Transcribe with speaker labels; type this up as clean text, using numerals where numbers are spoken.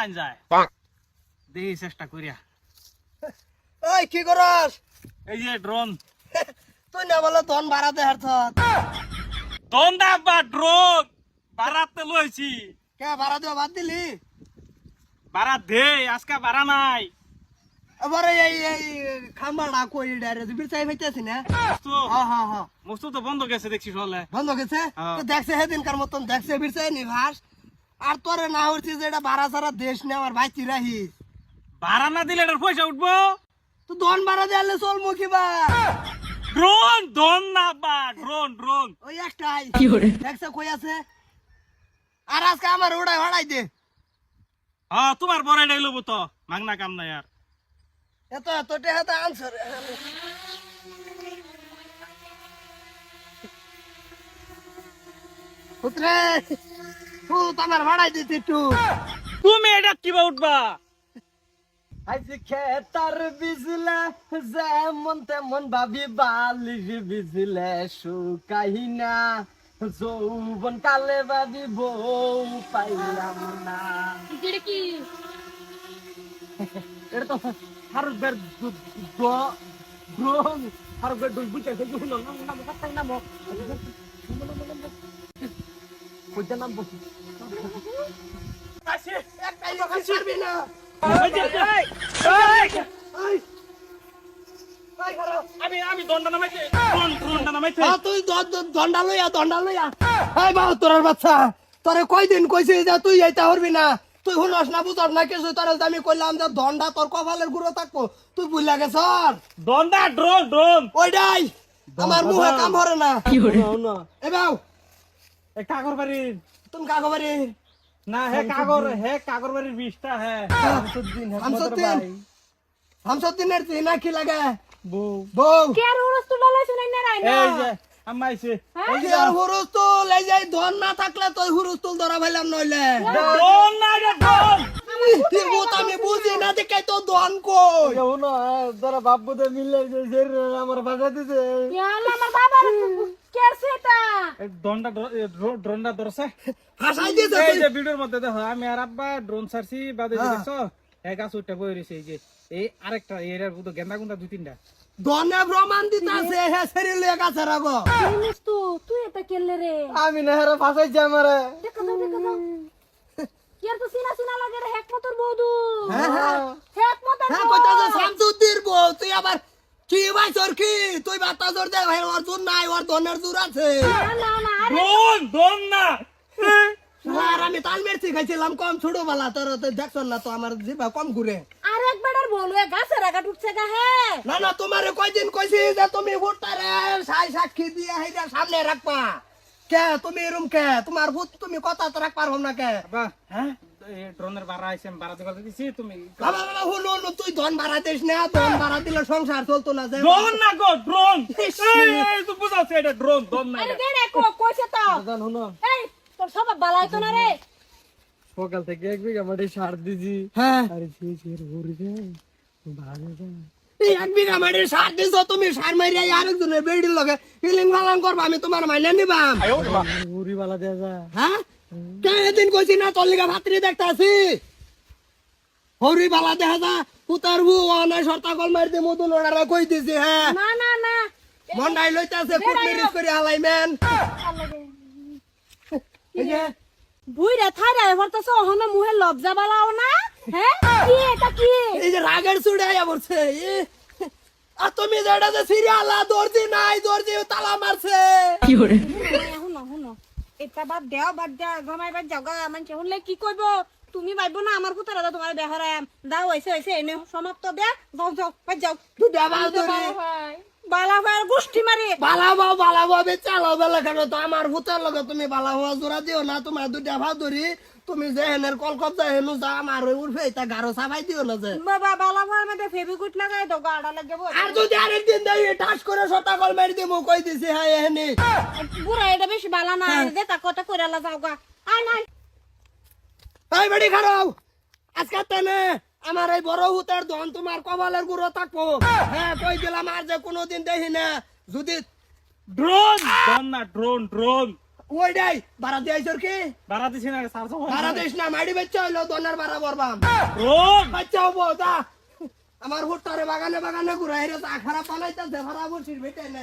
Speaker 1: বাড়ান যায় দেখি চেষ্টা করিয়া।
Speaker 2: ওই কি করস?
Speaker 1: এই যে ড্রোন।
Speaker 2: তুই না বলে ধন বাড়াতে হারছ
Speaker 1: ড্রোন দা বা ড্রোন বাড়াতে লইছি।
Speaker 2: কে বাড়া দেওয়া বাদ দিলি?
Speaker 1: বাড়া দে আজকে বাড়া নাই।
Speaker 2: এবারে এই খাম্বাটা কই ডাইরেক্ট বিরচাই হইতেছি না।
Speaker 1: মস্তু
Speaker 2: হ্যাঁ হ্যাঁ হ্যাঁ
Speaker 1: মস্তু তো বন্ধ গেছে দেখছি সলে।
Speaker 2: বন্ধ গেছে
Speaker 1: হ্যাঁ।
Speaker 2: তো দেখছে সেদিনকার মতন দেখছে বিরচাই নি ভাস আর তোরে না হচ্ছে যে এটা বাড়া সারা দেশ নে আমার ভাই চিরাহিস
Speaker 1: ভাড়া না দিলে এটার পয়সা উঠবো।
Speaker 2: তো ধন বাড়া দিলে চল মুখি বা
Speaker 1: ড্রোন ড্রোন না বা ড্রোন ড্রোন।
Speaker 2: ওই একটাই দেখছে কই আছে আর আজকে আমার ওড়াই হড়াই দে।
Speaker 1: হ্যাঁ তোমার বড় এটাই লবো তো মাগনা কাম নাই আর।
Speaker 2: এত এত টেহা তো আনসার পুত্রে তুই তোমার ভাড়াই দিতি একটু
Speaker 1: তুমি এটা কিবা উঠবা।
Speaker 2: আজ খেতার বিজলে যেমন তেমন ভাবি বালিশ বিজলে শুকাই না যৌবন কালে ভাবি বউ পাইলাম না।
Speaker 3: এটা কি
Speaker 2: এটা তো হারুবের ড্রোন হারুবের ড্রোন বুঝতে শুনো নাম কাটাই নাম বুঝতে নাম বসি
Speaker 1: আসি
Speaker 2: একটাই লোকাল ছাড়বি না।
Speaker 1: এই যে, এই, এই, আমি আমি দন্ডা নামাইছে ড্রোন ড্রোনটা নামাইছে।
Speaker 2: তুই দন্ডা লইয়া এই বাবা তোর বাচ্চা তোরে কয়দিন কইছি যে তুই এইটা হরবি না তুই শুনস না বুঝস না কিছু তোর আমি কইলাম যে দন্ডা তোর কপালের গুঁড়ো থাকবো তুই বুঝলা গেছ
Speaker 1: দন্ডা ড্রোন ড্রোন।
Speaker 2: ওইটাই আমার মুখে কাম হরে না এ বাউ
Speaker 1: এ কাগর বাড়ির
Speaker 2: তুমি কাগবারি
Speaker 1: না হে কাগর বাড়ির 20টা হে
Speaker 2: হামসদ্দিনের তুই না কি লাগে
Speaker 1: বউ।
Speaker 2: বউ
Speaker 3: কে আর ওরস তো লালাইছ না রাই না
Speaker 1: এই যে আম্মাইছে
Speaker 2: এই যে আর হুরুস্তুল এই যে ধন না থাকলে তুই হুরুস্তুল ধরা ভাইলাম নইলে
Speaker 1: ড্রোন না এটা ড্রোন।
Speaker 2: আমি বুঝি না দেখে তো ধন কই
Speaker 3: ইয়ালা আমার বাবার কে সেটা
Speaker 1: দন্ডা ড্রোনটা ধরছে।
Speaker 2: হাসাই দিয়েছে
Speaker 1: এই
Speaker 2: তুই।
Speaker 1: যে ভিডিওর মধ্যে দেখো আমি আর আব্বা ড্রোন ছাড়ছি বাদে যে দেখছো এক গাছ উঠটা বই রয়েছে এই যে এই আরেকটা এর মধ্যে গেন্দা গুন্দা 2-3টা।
Speaker 2: ধনে প্রমাণ দিতাছে হে শরীর কাছে রাখো
Speaker 3: মিস তো তুই এটা কেলে রে
Speaker 2: আমি না হেরে ফাসাইছি আমারে
Speaker 3: দেখা দাও কি আর তো সিনা সিনা লাগে রে হেকমতর বৌদু
Speaker 2: হ্যাঁ
Speaker 3: হেকমতর
Speaker 2: হ্যাঁ কইতা যে শামসুদ্দির বউ তুই আবার কি ভাই তোর কি তুই বাতা জোর দে ভাই ওর জোর নাই ওর ধনের জোর আছে
Speaker 3: না না আরে
Speaker 1: ড্রোন না।
Speaker 2: আর আমি তাল মেরছি খাইছিলাম কম ছোটবেলা তোর তো দেখছ না তো আমার জিভা কম ঘুরে
Speaker 3: আরেকবার আর বলু এ গাছের আগা উঠছে গা হে
Speaker 2: না না তোমারে কয়দিন কইছি যে তুমি ভোটারে সাই সাক্ষী দিয়ে হেইটা সামনে রাখবা কে তুমি এরম কে তোমার ভূত তুমি কথা তো রাখ পারো না কে
Speaker 1: আব্বা হ্যাঁ এই ড্রোনের ভাড়া আইছে আমি ভাড়া দিতে দিছি তুমি।
Speaker 2: বাবা বাবা হুনো হুনো, তুই ধন বাড়া দিস না ধন বাড়া দিলে সংসার চলতো না যে
Speaker 1: ড্রোন না গো ড্রোন। এই তুই বুঝাছ এটা ড্রোন ড্রোন না
Speaker 3: আরে
Speaker 1: এটা।
Speaker 3: দে রে কইছে তো
Speaker 2: হুনো
Speaker 3: এই তোর সব বালাই তো না রে
Speaker 2: সকাল থেকে 1 বিঘা মাটি সার দিছি হ্যাঁ আরে এই 1 বিঘা মাটি সার দিছ তুমি সার মাইরা আরেকজনের বেড়ির লগে ফিলিং ফালাং করবা আমি তোমার মাইনা নিবাম
Speaker 4: উড়ি বালা দেয়া যা
Speaker 2: হ্যাঁ কে এদিন কইছি না তোর লিগা ভাতরি দেখতে আসি হরি বালা দেখা যা পুতার বউ অনাই সর্তা কল মারি দে মধু লড়ারা কই দিছি হ্যাঁ
Speaker 3: না না না
Speaker 2: মন্ডাই লইতাছে ফুট মিরিস করে হালাইমেন এই যে
Speaker 3: বুইরা থাইরা হরতাছ হন মুহে লজ্জা বালাও না হ্যাঁ কি এটা কি
Speaker 2: এই যে রাগের চুড়াইয়া পড়ছে আর তুমি যেটা যে সিরিয়ালা দর্জি নাই দর্জি তালা মারছে
Speaker 3: শুনো শুনো এটা বাদ দেও গমাই বাদ যাও গা মানে শুনলে কি কইব তুমি ভাইবো না আমার কুতারা তোমার দেহরাম দাও হইছে এনে সমাপ্ত দে যাও বাদ যাও
Speaker 2: তুই দেবা দরি
Speaker 3: বালা ভাই গোষ্ঠী মারি
Speaker 2: বালাবো বে চালো বেলা কেন তো আমার ভূতের লগে তুমি বালা হওয়া জোড়া দিও না তোমার দুটা ভাব ধরি তুমি যে হেনের কলকপ যা হেনু যা আমার উঠবে এটা গারো সাবাই দিও না যে
Speaker 3: বাবা বালা ভাই মধ্যে ফেবিকুইট লাগাই দাও গাড়া লাগবে
Speaker 2: আর যদি আরেকদিন দেই ঠাস করে সটা কল মারি দিমু কই দিছি হ্যাঁ এহনি
Speaker 3: বুড়া এটা বেশি বালা না যে তা কথা কইরা যাও গা আই নাই
Speaker 2: এই বেড়ি খারাও আজকে তেনে আমার এই বড় হুতের ধন তোমার কপালের গুঁড়ো থাকবো হ্যাঁ কই দিলাম আর যে কোনোদিন দেখি না যদি
Speaker 1: ড্রোন ড্রোন না ড্রোন ড্রোন।
Speaker 2: ওইটাই ভাড়া দিয়েছর কি
Speaker 1: ভাড়া দিছি না সারছো
Speaker 2: ভাড়া দিস না মাইডি বাচ্চা হইলো দন্ডার ভাড়া বরবাম
Speaker 1: রোগ
Speaker 2: বাচ্চা হবো যা আমার হুট্টারে বাগানে বাগানে ঘুরে হেরে চা খারাপ বানাইতেছে ভাড়া বলছিস বেটে না